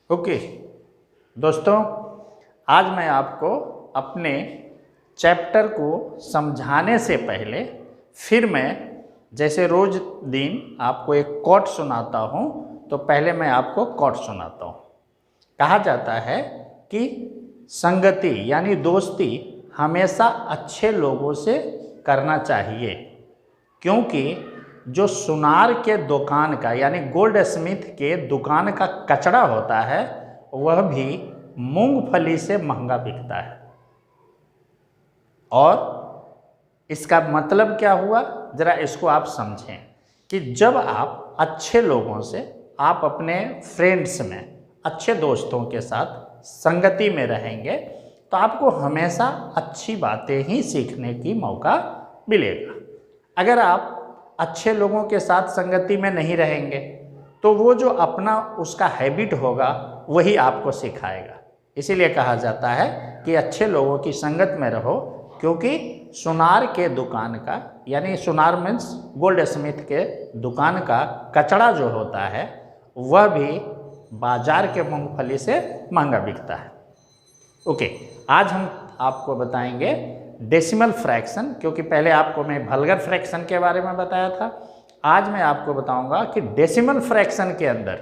Okay दोस्तों, आज मैं आपको अपने चैप्टर को समझाने से पहले फिर मैं जैसे रोज दिन आपको एक कोट सुनाता हूँ, तो पहले मैं आपको कोट सुनाता हूँ। कहा जाता है कि संगति यानी दोस्ती हमेशा अच्छे लोगों से करना चाहिए, क्योंकि जो सुनार के दुकान का यानी गोल्ड स्मिथ के दुकान का कचरा होता है वह भी मूंगफली से महंगा बिकता है। और इसका मतलब क्या हुआ, ज़रा इसको आप समझें कि जब आप अच्छे लोगों से, आप अपने फ्रेंड्स में अच्छे दोस्तों के साथ संगति में रहेंगे तो आपको हमेशा अच्छी बातें ही सीखने की मौका मिलेगा। अगर आप अच्छे लोगों के साथ संगति में नहीं रहेंगे तो वो जो अपना उसका हैबिट होगा वही आपको सिखाएगा। इसीलिए कहा जाता है कि अच्छे लोगों की संगत में रहो, क्योंकि सुनार के दुकान का यानी सुनार मीन्स गोल्ड स्मिथ के दुकान का कचरा जो होता है वह भी बाजार के मूंगफली से महंगा बिकता है। ओके, आज हम आपको बताएंगे डेसिमल फ्रैक्शन, क्योंकि पहले आपको मैं वल्गर फ्रैक्शन के बारे में बताया था। आज मैं आपको बताऊंगा कि डेसिमल फ्रैक्शन के अंदर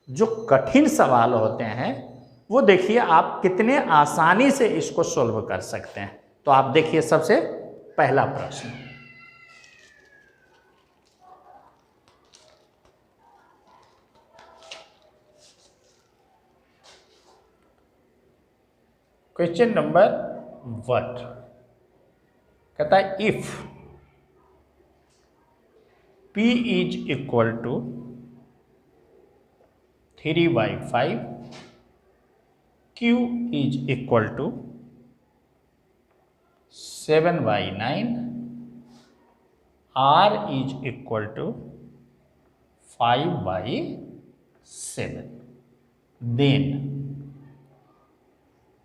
जो कठिन सवाल होते हैं वो देखिए आप कितने आसानी से इसको सोल्व कर सकते हैं। तो आप देखिए सबसे पहला प्रश्न, क्वेश्चन नंबर 1 कहता है if P is equal to 3/5, Q is equal to 7/9, R is equal to 5/7, then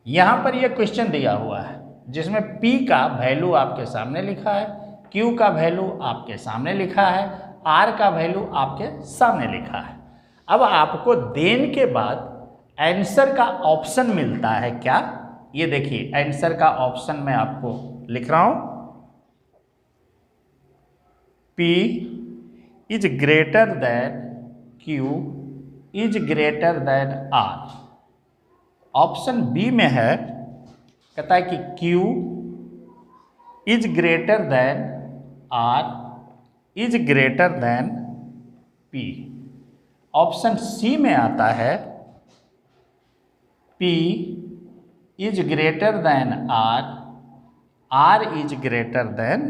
यहाँ पर यह क्वेश्चन दिया हुआ है जिसमें P का वैल्यू आपके सामने लिखा है, Q का वैल्यू आपके सामने लिखा है, R का वैल्यू आपके सामने लिखा है। अब आपको देन के बाद आंसर का ऑप्शन मिलता है क्या, ये देखिए आंसर का ऑप्शन मैं आपको लिख रहा हूं। P is greater than Q is greater than R। Option B में है, कहता है कि Q is greater than R is greater than P। Option C में आता है P is greater than R, R is greater than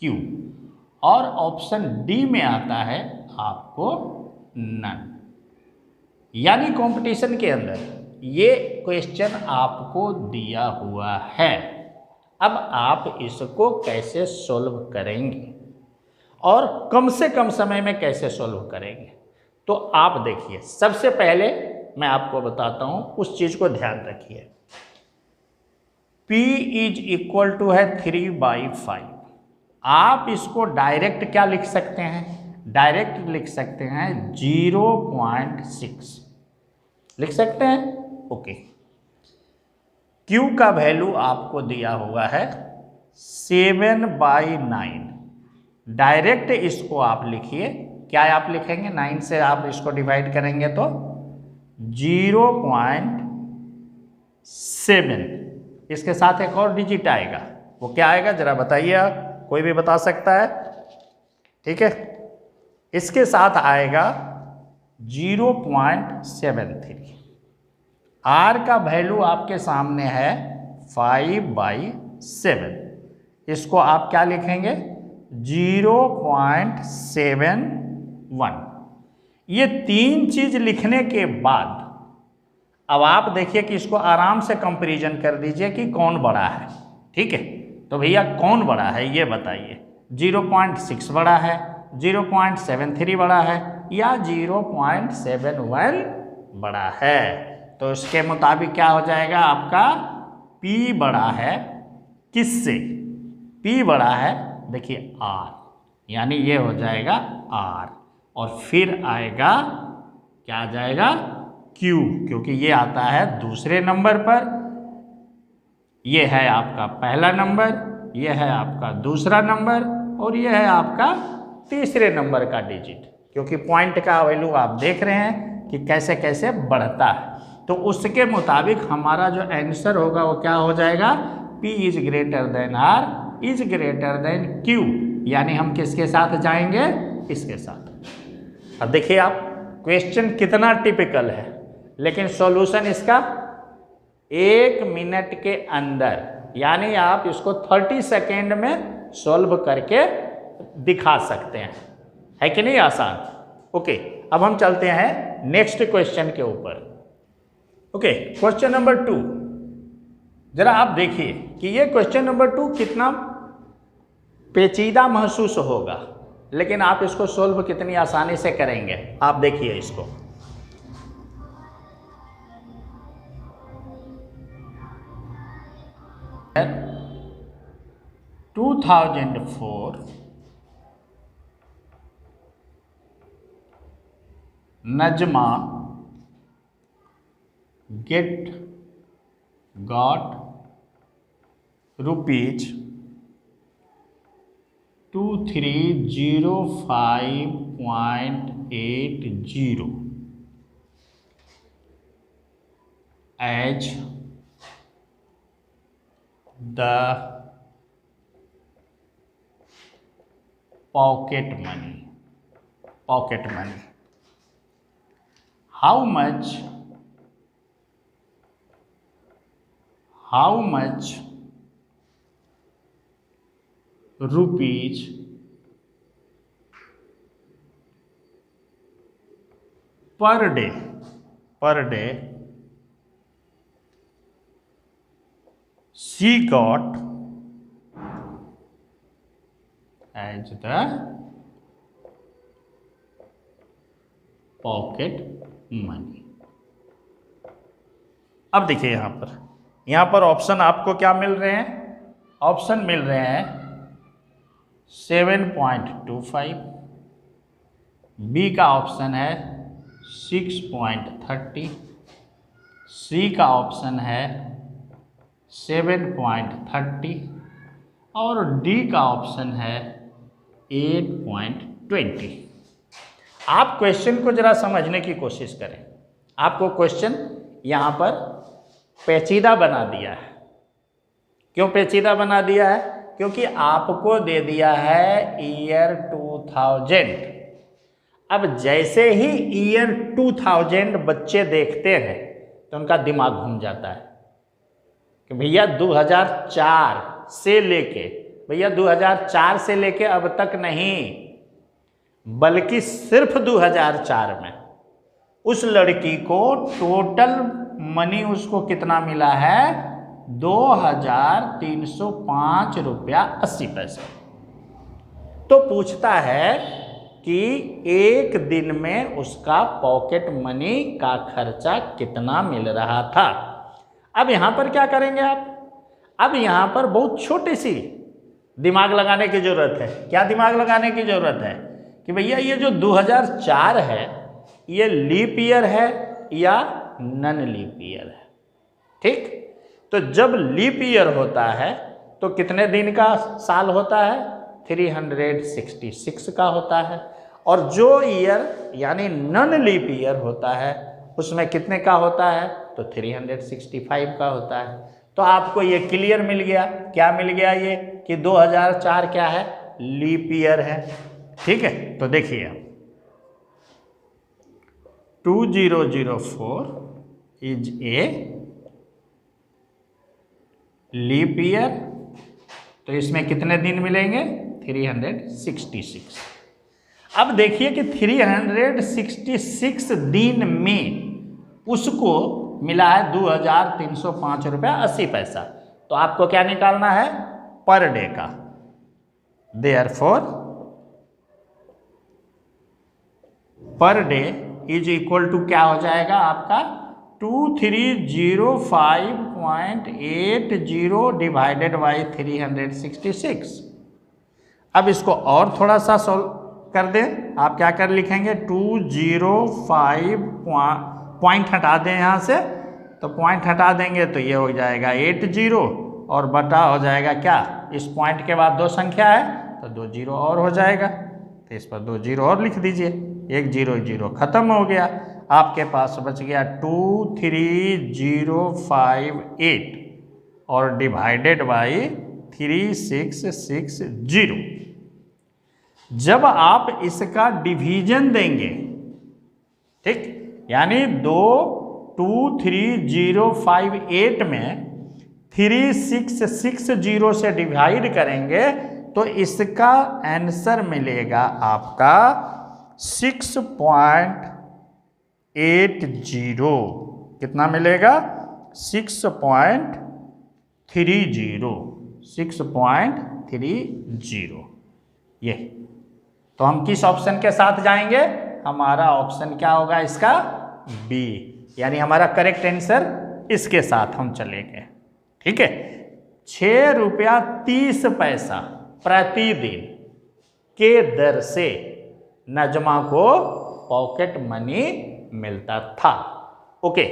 Q। और option D में आता है आपको नन। यानी कंपटीशन के अंदर ये क्वेश्चन आपको दिया हुआ है। अब आप इसको कैसे सोल्व करेंगे और कम से कम समय में कैसे सोल्व करेंगे, तो आप देखिए सबसे पहले मैं आपको बताता हूं, उस चीज को ध्यान रखिए। P इज इक्वल टू है 3/5। आप इसको डायरेक्ट क्या लिख सकते हैं, डायरेक्ट लिख सकते हैं 0.6 लिख सकते हैं। ओके, Q का वैल्यू आपको दिया हुआ है 7/9। डायरेक्ट इसको आप लिखिए, क्या आप लिखेंगे, 9 से आप इसको डिवाइड करेंगे तो 0.7, इसके साथ एक और डिजिट आएगा, वो क्या आएगा जरा बताइए आप, कोई भी बता सकता है, ठीक है। इसके साथ आएगा 0.73। R का वैल्यू आपके सामने है 5/7, इसको आप क्या लिखेंगे 0.71। ये तीन चीज लिखने के बाद अब आप देखिए कि इसको आराम से कंपैरिजन कर दीजिए कि कौन बड़ा है, ठीक है। तो भैया कौन बड़ा है ये बताइए, 0.6 बड़ा है, 0.73 बड़ा है या 0.71 बड़ा है। तो इसके मुताबिक क्या हो जाएगा आपका, P बड़ा है किससे, P बड़ा है देखिए R, यानी ये हो जाएगा R, और फिर आएगा क्या आ जाएगा क्यू, क्योंकि ये आता है दूसरे नंबर पर, ये है आपका पहला नंबर, ये है आपका दूसरा नंबर और ये है आपका तीसरे नंबर का डिजिट, क्योंकि पॉइंट का वैल्यू आप देख रहे हैं कि कैसे कैसे बढ़ता है। तो उसके मुताबिक हमारा जो आंसर होगा वो क्या हो जाएगा, P is greater than R is greater than Q, यानी हम किसके साथ जाएंगे, इसके साथ। अब देखिए आप, क्वेश्चन कितना टिपिकल है, लेकिन सॉल्यूशन इसका 1 मिनट के अंदर, यानी आप इसको 30 सेकेंड में सॉल्व करके दिखा सकते हैं, है कि नहीं आसान। ओके, अब हम चलते हैं नेक्स्ट क्वेश्चन के ऊपर। ओके, क्वेश्चन नंबर 2, जरा आप देखिए कि ये क्वेश्चन नंबर 2 कितना पेचीदा महसूस होगा, लेकिन आप इसको सॉल्व कितनी आसानी से करेंगे, आप देखिए इसको। है 2004 Najma got rupees 2305.80 as the pocket money. How much rupees per day she got as the pocket money. अब देखिए यहाँ पर ऑप्शन आपको क्या मिल रहे हैं, ऑप्शन मिल रहे हैं 7.25, बी का ऑप्शन है 6.30, सी का ऑप्शन है 7.30 और डी का ऑप्शन है 8.20। आप क्वेश्चन को जरा समझने की कोशिश करें। आपको क्वेश्चन यहाँ पर पेचीदा बना दिया है। क्यों पेचीदा बना दिया है? क्योंकि आपको दे दिया है ईयर 2000। अब जैसे ही ईयर 2000 बच्चे देखते हैं तो उनका दिमाग घूम जाता है कि भैया 2004 से लेके अब तक नहीं, बल्कि सिर्फ 2004 में उस लड़की को टोटल मनी उसको कितना मिला है, 2305 रुपया 80 पैसे। तो पूछता है कि एक दिन में उसका पॉकेट मनी का खर्चा कितना मिल रहा था। अब यहाँ पर क्या करेंगे आप? अब यहाँ पर बहुत छोटी सी दिमाग लगाने की जरूरत है। क्या दिमाग लगाने की जरूरत है कि भैया ये जो 2004 है ये लीप ईयर है या नन लीप ईयर है। ठीक, तो जब लीप ईयर होता है तो कितने दिन का साल होता है, 366 का होता है। और जो ईयर यानी नन लीप ईयर होता है उसमें कितने का होता है, तो 365 का होता है। तो आपको ये क्लियर मिल गया, क्या मिल गया ये कि 2004 क्या है, लीप ईयर है। ठीक है, तो देखिए 2004 इज ए लीप ईयर, तो इसमें कितने दिन मिलेंगे, 366। अब देखिए कि 366 दिन में उसको मिला है 2305 रुपया 80 पैसा। तो आपको क्या निकालना है, पर डे का। Therefore per day is equal to क्या हो जाएगा आपका, 2305.80 डिवाइडेड बाई 366। अब इसको और थोड़ा सा सॉल्व कर दें। आप क्या कर लिखेंगे, 205 पॉइंट हटा दें यहाँ से, तो पॉइंट हटा देंगे तो ये हो जाएगा 80 और बटा हो जाएगा क्या, इस पॉइंट के बाद 2 संख्या है तो 2 जीरो और हो जाएगा, तो इस पर 2 जीरो और लिख दीजिए। 1 0 0 खत्म हो गया, आपके पास बच गया 23058 और डिवाइडेड बाई 3660। जब आप इसका डिवीजन देंगे, ठीक, यानी 23058 में 3660 से डिवाइड करेंगे तो इसका आंसर मिलेगा आपका 6.80। कितना मिलेगा? 6.30। ये तो हम किस ऑप्शन के साथ जाएंगे? हमारा ऑप्शन क्या होगा इसका? बी, यानी हमारा करेक्ट आंसर इसके साथ हम चलेंगे। ठीक है, 6 रुपया 30 पैसा प्रतिदिन के दर से नजमा को पॉकेट मनी मिलता था। ओके,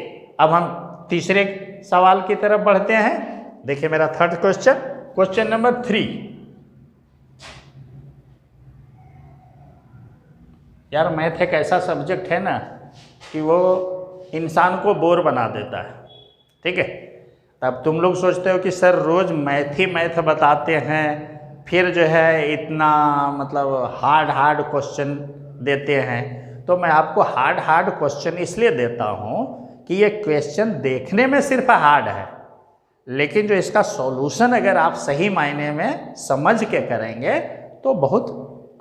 अब हम तीसरे सवाल की तरफ बढ़ते हैं। देखिए मेरा थर्ड क्वेश्चन, क्वेश्चन नंबर 3। यार मैथ एक ऐसा सब्जेक्ट है ना कि वो इंसान को बोर बना देता है। ठीक है, तब तुम लोग सोचते हो कि सर रोज मैथ ही मैथ बताते हैं, फिर जो है इतना मतलब हार्ड क्वेश्चन देते हैं। तो मैं आपको हार्ड क्वेश्चन इसलिए देता हूँ कि ये क्वेश्चन देखने में सिर्फ हार्ड है, लेकिन जो इसका सॉल्यूशन अगर आप सही मायने में समझ के करेंगे तो बहुत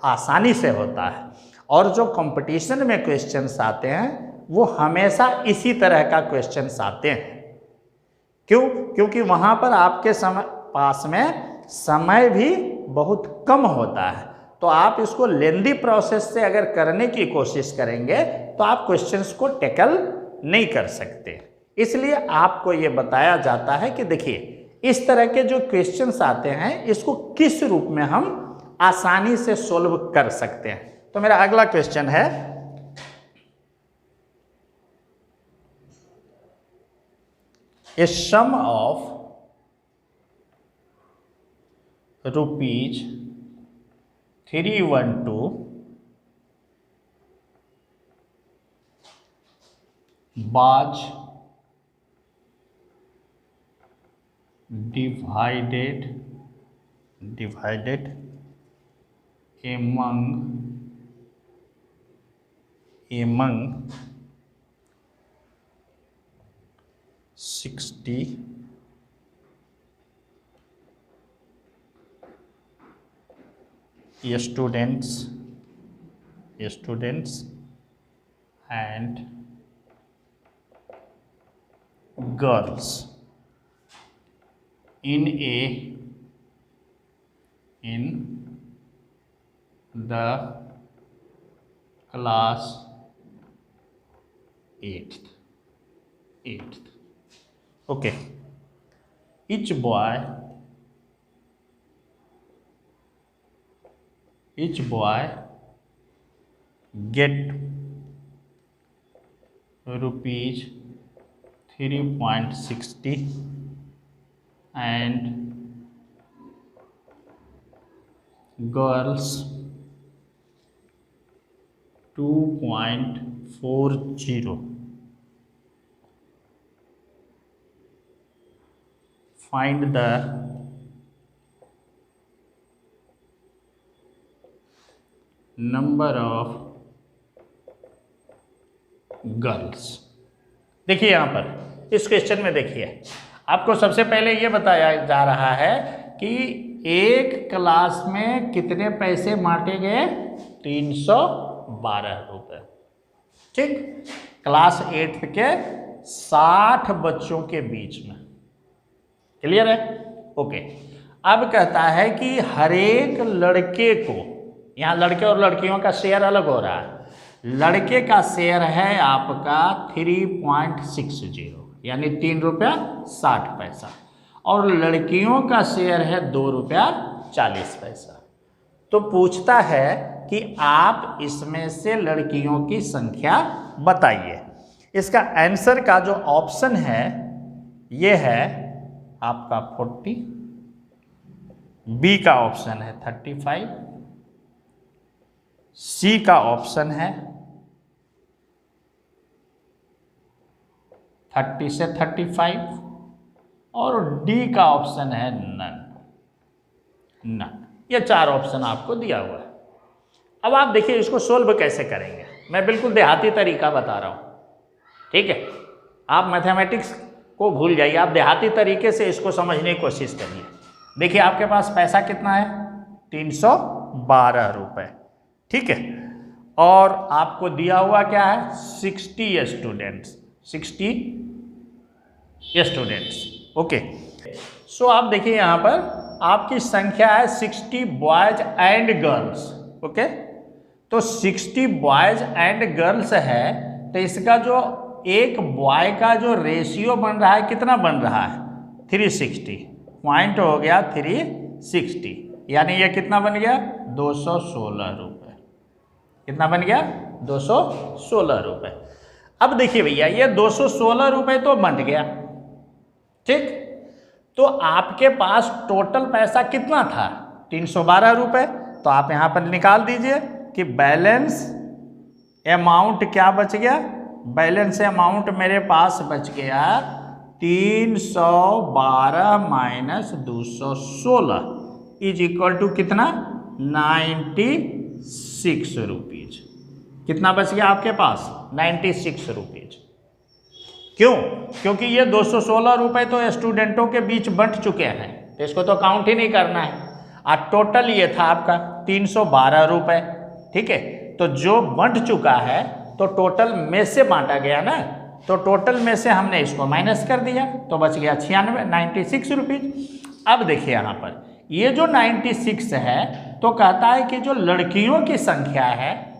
आसानी से होता है। और जो कंपटीशन में क्वेश्चंस आते हैं वो हमेशा इसी तरह का क्वेश्चंस आते हैं। क्यों? क्योंकि वहाँ पर आपके पास में समय भी बहुत कम होता है, तो आप इसको लेंदी प्रोसेस से अगर करने की कोशिश करेंगे तो आप क्वेश्चंस को टैकल नहीं कर सकते। इसलिए आपको ये बताया जाता है कि देखिए इस तरह के जो क्वेश्चंस आते हैं इसको किस रूप में हम आसानी से सोल्व कर सकते हैं। तो मेरा अगला क्वेश्चन है, a sum of rupees 312 was divided among 60 students and girls in the class 8th. Okay, each boy get rupees 3.60 and girls 2.40. Find the number of girls. देखिए यहाँ पर इस क्वेश्चन में देखिए आपको सबसे पहले ये बताया जा रहा है कि एक क्लास में कितने पैसे बांटे गए? 312 रुपये। ठीक, क्लास 8 के 60 बच्चों के बीच में। क्लियर है? ओके, अब कहता है कि हर एक लड़के को, यहाँ लड़के और लड़कियों का शेयर अलग हो रहा है। लड़के का शेयर है आपका 3.60 यानी 3 रुपया 60 पैसा, और लड़कियों का शेयर है 2 रुपया 40 पैसा। तो पूछता है कि आप इसमें से लड़कियों की संख्या बताइए। इसका आंसर का जो ऑप्शन है ये है आपका 40, बी का ऑप्शन है 35, सी का ऑप्शन है 30 से 35 और डी का ऑप्शन है नन। ये 4 ऑप्शन आपको दिया हुआ है। अब आप देखिए इसको सोल्व कैसे करेंगे। मैं बिल्कुल देहाती तरीका बता रहा हूँ, ठीक है। आप मैथमेटिक्स को भूल जाइए, आप देहाती तरीके से इसको समझने की कोशिश करिए। देखिए आपके पास पैसा कितना है, 312 रुपये, ठीक है। और आपको दिया हुआ क्या है, 60 स्टूडेंट्स, 60 स्टूडेंट्स, ओके। सो आप देखिए यहाँ पर आपकी संख्या है 60 बॉयज एंड गर्ल्स, ओके। तो 60 बॉयज एंड गर्ल्स है, तो इसका जो एक बॉय का जो रेशियो बन रहा है कितना बन रहा है, 360, पॉइंट हो गया 360, यानी ये कितना बन गया, 216 रुपये। कितना बन गया, 216 रुपये। अब देखिए भैया ये 216 रुपये तो बन गया, ठीक। तो आपके पास टोटल पैसा कितना था, 312 रुपये। तो आप यहाँ पर निकाल दीजिए कि बैलेंस अमाउंट क्या बच गया, बैलेंस अमाउंट मेरे पास बच गया 312 माइनस 216 इज इक्वल टू कितना, 96 रुपीज। कितना बच गया आपके पास, 96 रुपीज। क्यों, क्योंकि ये 216 रुपये तो स्टूडेंटों के बीच बंट चुके हैं, तो इसको तो काउंट ही नहीं करना है। और टोटल ये था आपका 312 रुपये, ठीक है। तो जो बंट चुका है तो टोटल में से बांटा गया ना, तो टोटल में से हमने इसको माइनस कर दिया, तो बच गया 96 रुपीज। अब देखिए यहाँ पर ये जो 96 है, तो कहता है कि जो लड़कियों की संख्या है,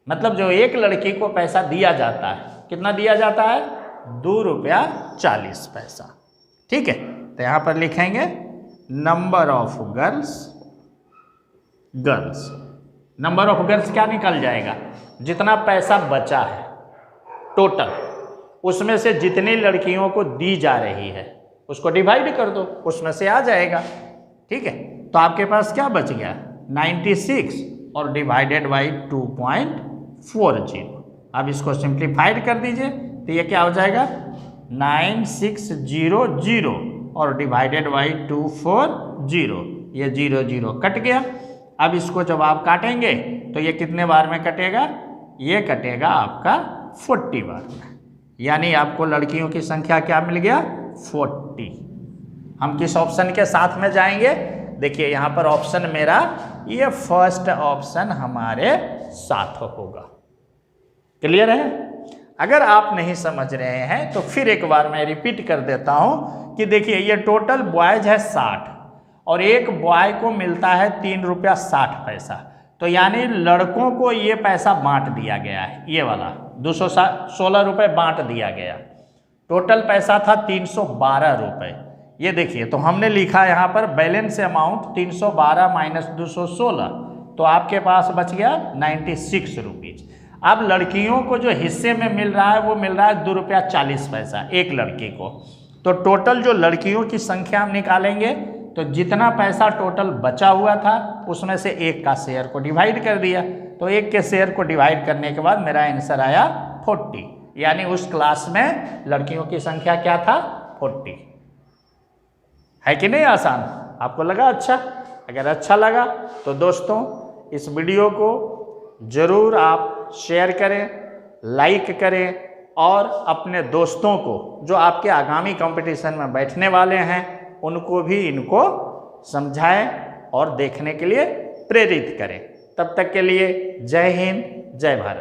मतलब जो एक लड़की को पैसा दिया जाता है, कितना दिया जाता है, 2 रुपया 40 पैसा, ठीक है। तो यहाँ पर लिखेंगे number of girls, number of girls क्या निकल जाएगा, जितना पैसा बचा है टोटल, उसमें से जितनी लड़कियों को दी जा रही है उसको डिवाइड कर दो, उसमें से आ जाएगा, ठीक है। तो आपके पास क्या बच गया, 96 और डिवाइडेड बाई 2.40। अब इसको सिंप्लीफाइड कर दीजिए, तो ये क्या हो जाएगा, 9600 और डिवाइडेड बाई 240, ये 0 0 कट गया। अब इसको जब आप काटेंगे तो ये कितने बार में कटेगा, ये कटेगा आपका 40 बार में, यानी आपको लड़कियों की संख्या क्या मिल गया, 40। हम किस ऑप्शन के साथ में जाएंगे, देखिए यहाँ पर ऑप्शन मेरा ये फर्स्ट ऑप्शन हमारे साथ होगा। क्लियर है। अगर आप नहीं समझ रहे हैं तो फिर एक बार मैं रिपीट कर देता हूँ कि देखिए ये टोटल बॉयज है 60 और एक बॉय को मिलता है 3 रुपया 60 पैसा, तो यानी लड़कों को ये पैसा बांट दिया गया है, ये वाला 216 रुपये बांट दिया गया। टोटल पैसा था 312 रुपये। ये देखिए, तो हमने लिखा यहाँ पर बैलेंस अमाउंट 312 माइनस 216, तो आपके पास बच गया 96 रुपीज़। अब लड़कियों को जो हिस्से में मिल रहा है वो मिल रहा है 2 रुपया 40 पैसा एक लड़की को। तो टोटल जो लड़कियों की संख्या हम निकालेंगे, तो जितना पैसा टोटल बचा हुआ था उसमें से एक का शेयर को डिवाइड कर दिया, तो एक के शेयर को डिवाइड करने के बाद मेरा आंसर आया 40, यानी उस क्लास में लड़कियों की संख्या क्या था, 40। है कि नहीं आसान, आपको लगा अच्छा? अगर अच्छा लगा तो दोस्तों इस वीडियो को ज़रूर आप शेयर करें, लाइक करें और अपने दोस्तों को जो आपके आगामी कंपटीशन में बैठने वाले हैं उनको भी इनको समझाएं और देखने के लिए प्रेरित करें। तब तक के लिए जय हिंद, जय भारत।